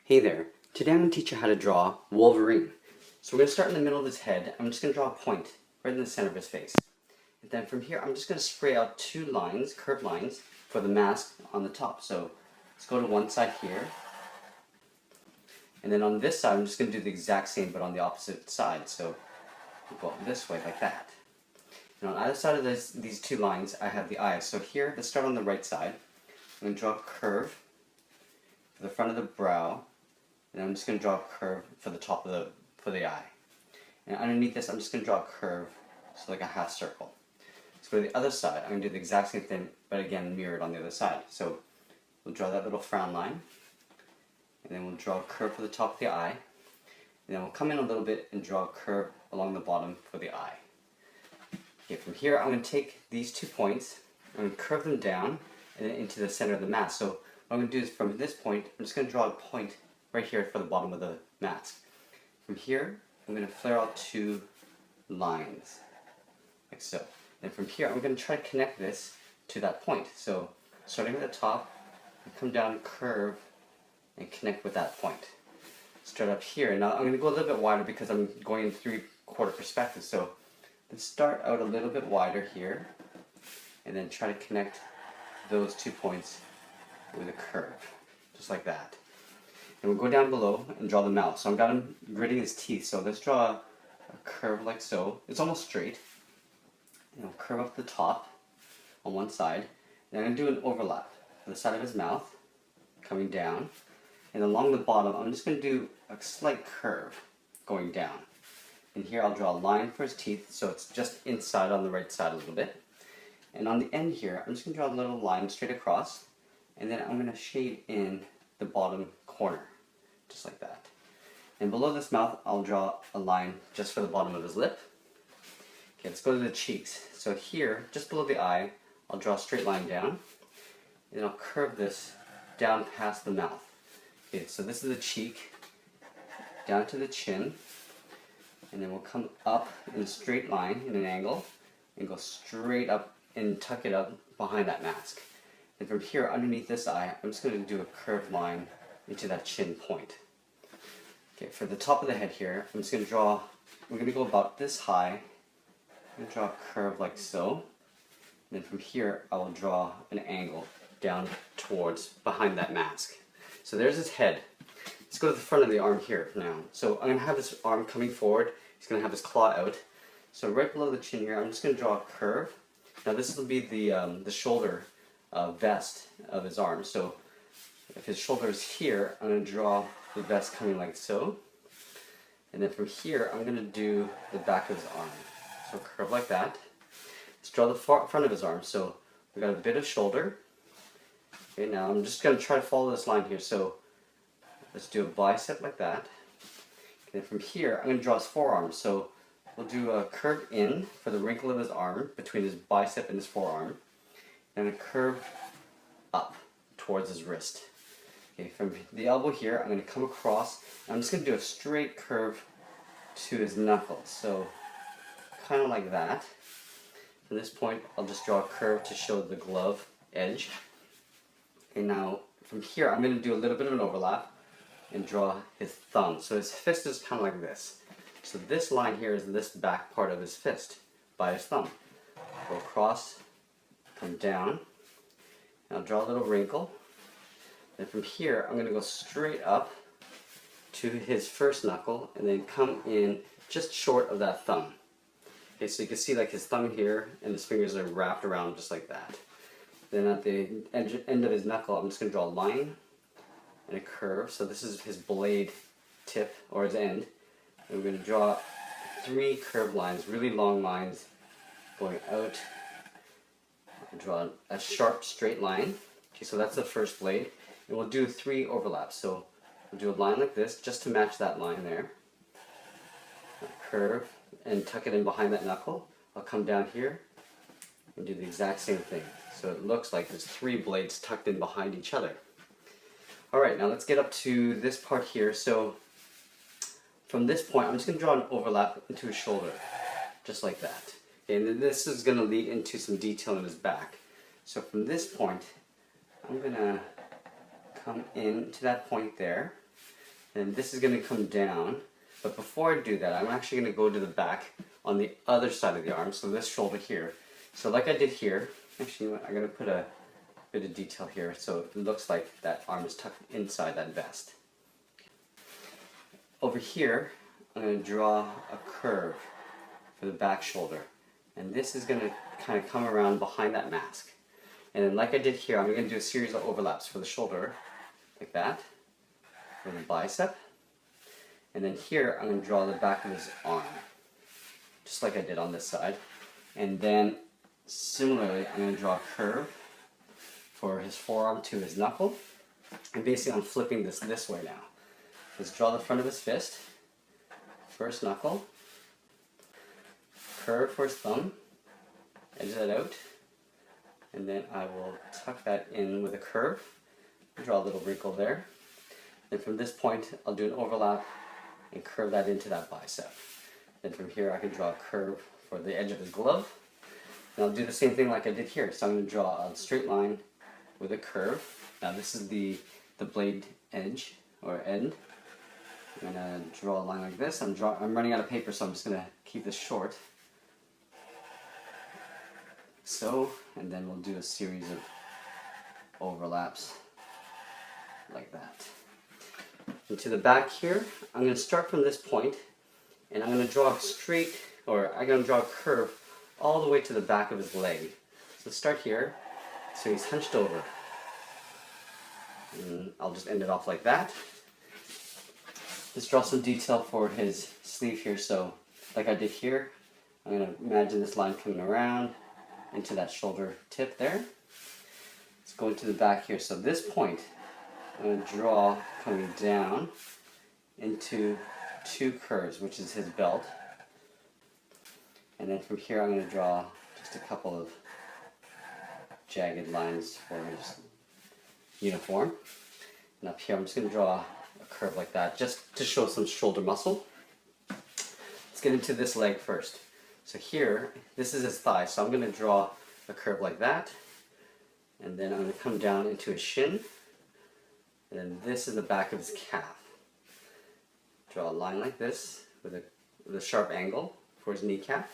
Hey there, today I'm going to teach you how to draw Wolverine. So we're going to start in the middle of his head. I'm just going to draw a point right in the center of his face. And then from here I'm just going to spray out two lines, curved lines, for the mask on the top. So let's go to one side here. And then on this side I'm just going to do the exact same but on the opposite side. So we'll go this way like that. And on either side of these two lines I have the eyes. So here, let's start on the right side. I'm going to draw a curve for the front of the brow. And I'm just going to draw a curve for the top of the eye. And underneath this, I'm just going to draw a curve, so like a half circle. So for the other side, I'm going to do the exact same thing, but again mirrored on the other side. So we'll draw that little frown line, and then we'll draw a curve for the top of the eye, and then we'll come in a little bit and draw a curve along the bottom for the eye. Okay, from here, I'm going to take these 2 points, I'm going to curve them down and then into the center of the mask. So what I'm going to do is from this point, I'm just going to draw a point right here for the bottom of the mask. From here, I'm going to flare out 2 lines, like so. And from here, I'm going to try to connect this to that point. So, starting at the top, I come down, curve, and connect with that point. Start up here. Now, I'm going to go a little bit wider because I'm going in 3/4 perspective. So, let's start out a little bit wider here, and then try to connect those 2 points with a curve, just like that. And we'll go down below and draw the mouth. So I've got him gritting his teeth. So let's draw a curve like so. It's almost straight. And I'll curve up the top on one side. And I'm going to do an overlap on the side of his mouth, coming down. And along the bottom, I'm just going to do a slight curve going down. And here I'll draw a line for his teeth, so it's just inside on the right side a little bit. And on the end here, I'm just going to draw a little line straight across. And then I'm going to shade in the bottom corner, just like that. And below this mouth, I'll draw a line just for the bottom of his lip. Okay, let's go to the cheeks. So here, just below the eye, I'll draw a straight line down, and I'll curve this down past the mouth. Okay, so this is the cheek, down to the chin, and then we'll come up in a straight line, in an angle, and go straight up and tuck it up behind that mask. And from here, underneath this eye, I'm just going to do a curved line into that chin point. Okay, for the top of the head here, I'm just going to draw, we're going to go about this high. I'm going to draw a curve like so. And then from here, I will draw an angle down towards behind that mask. So there's his head. Let's go to the front of the arm here now. So I'm going to have this arm coming forward. He's going to have his claw out. So right below the chin here, I'm just going to draw a curve. Now this will be the shoulder vest of his arm. So if his shoulder is here, I'm going to draw the vest coming like so. And then from here, I'm going to do the back of his arm. So curve like that. Let's draw the front of his arm. So we've got a bit of shoulder. Okay, now I'm just going to try to follow this line here. So let's do a bicep like that. And then from here, I'm going to draw his forearm. So we'll do a curve in for the wrinkle of his arm between his bicep and his forearm. And a curve up towards his wrist. Okay, from the elbow here, I'm going to come across, and I'm just going to do a straight curve to his knuckles. So, kind of like that. From this point, I'll just draw a curve to show the glove edge. And now, from here, I'm going to do a little bit of an overlap and draw his thumb. So his fist is kind of like this. So this line here is this back part of his fist by his thumb. Go across, come down, and I'll draw a little wrinkle. Then from here, I'm going to go straight up to his first knuckle and then come in just short of that thumb. Okay, so you can see like his thumb here and his fingers are wrapped around just like that. Then at the end of his knuckle, I'm just going to draw a line and a curve. So this is his blade tip or his end. And we're going to draw 3 curved lines, really long lines going out. I'll draw a sharp straight line. Okay, so that's the first blade. And we'll do 3 overlaps. So we'll do a line like this just to match that line there. A curve and tuck it in behind that knuckle. I'll come down here and do the exact same thing. So it looks like there's 3 blades tucked in behind each other. Alright, now let's get up to this part here. So from this point, I'm just going to draw an overlap into his shoulder, just like that. Okay, and then this is going to lead into some detail in his back. So from this point, I'm going to come in to that point there. And this is going to come down. But before I do that, I'm actually going to go to the back on the other side of the arm, so this shoulder here. So like I did here, actually, you know what, I'm going to put a bit of detail here so it looks like that arm is tucked inside that vest. Over here, I'm going to draw a curve for the back shoulder. And this is going to kind of come around behind that mask. And then like I did here, I'm going to do a series of overlaps for the shoulder, like that, for the bicep. And then here, I'm going to draw the back of his arm, just like I did on this side. And then, similarly, I'm going to draw a curve for his forearm to his knuckle. And basically, I'm flipping this way now. Let's draw the front of his fist, first knuckle, curve for his thumb, edge that out, and then I will tuck that in with a curve, draw a little wrinkle there. Then from this point, I'll do an overlap and curve that into that bicep. Then from here, I can draw a curve for the edge of his glove. And I'll do the same thing like I did here. So I'm going to draw a straight line with a curve. Now this is the blade edge or end. I'm going to draw a line like this. I'm running out of paper, so I'm just going to keep this short. So, and then we'll do a series of overlaps like that. And to the back here, I'm going to start from this point, and I'm going to draw a straight, or I'm going to draw a curve all the way to the back of his leg. So start here, so he's hunched over. And I'll just end it off like that. Let's draw some detail for his sleeve here. So, like I did here, I'm going to imagine this line coming around into that shoulder tip there. Let's go into the back here. So this point, I'm going to draw coming down into two curves, which is his belt. And then from here, I'm going to draw just a couple of jagged lines for his uniform. And up here, I'm just going to draw a curve like that, just to show some shoulder muscle. Let's get into this leg first. So here, this is his thigh, so I'm going to draw a curve like that. And then I'm going to come down into his shin. And then this is the back of his calf. Draw a line like this with a sharp angle for his kneecap.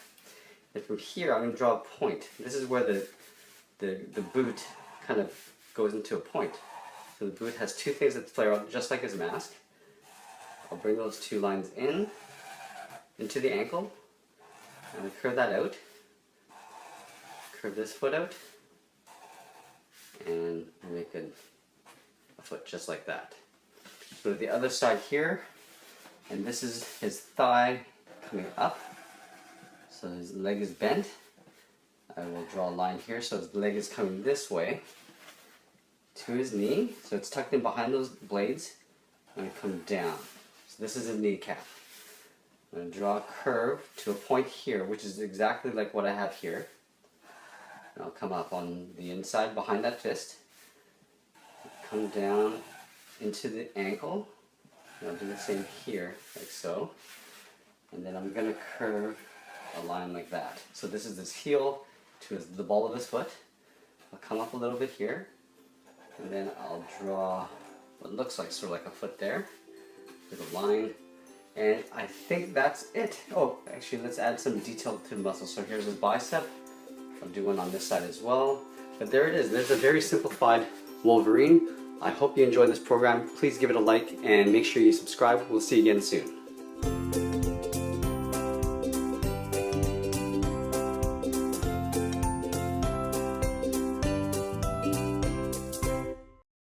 And from here, I'm going to draw a point. This is where the boot kind of goes into a point. So the boot has two things that flare out just like his mask. I'll bring those two lines into the ankle. And curve that out. Curve this foot out. And make a foot just like that. So the other side here, and this is his thigh coming up. So his leg is bent. I will draw a line here so his leg is coming this way to his knee. So it's tucked in behind those blades. I'm going to come down. So this is his kneecap. I'm going to draw a curve to a point here, which is exactly like what I have here. And I'll come up on the inside behind that fist. Come down into the ankle. And I'll do the same here, like so. And then I'm going to curve a line like that. So this is his heel to the ball of his foot. I'll come up a little bit here. And then I'll draw what looks like sort of like a foot there with a line. And I think that's it. Oh, actually, let's add some detail to the muscle. So here's his bicep. I'll do one on this side as well. But there it is. There's a very simplified Wolverine. I hope you enjoyed this program. Please give it a like and make sure you subscribe. We'll see you again soon.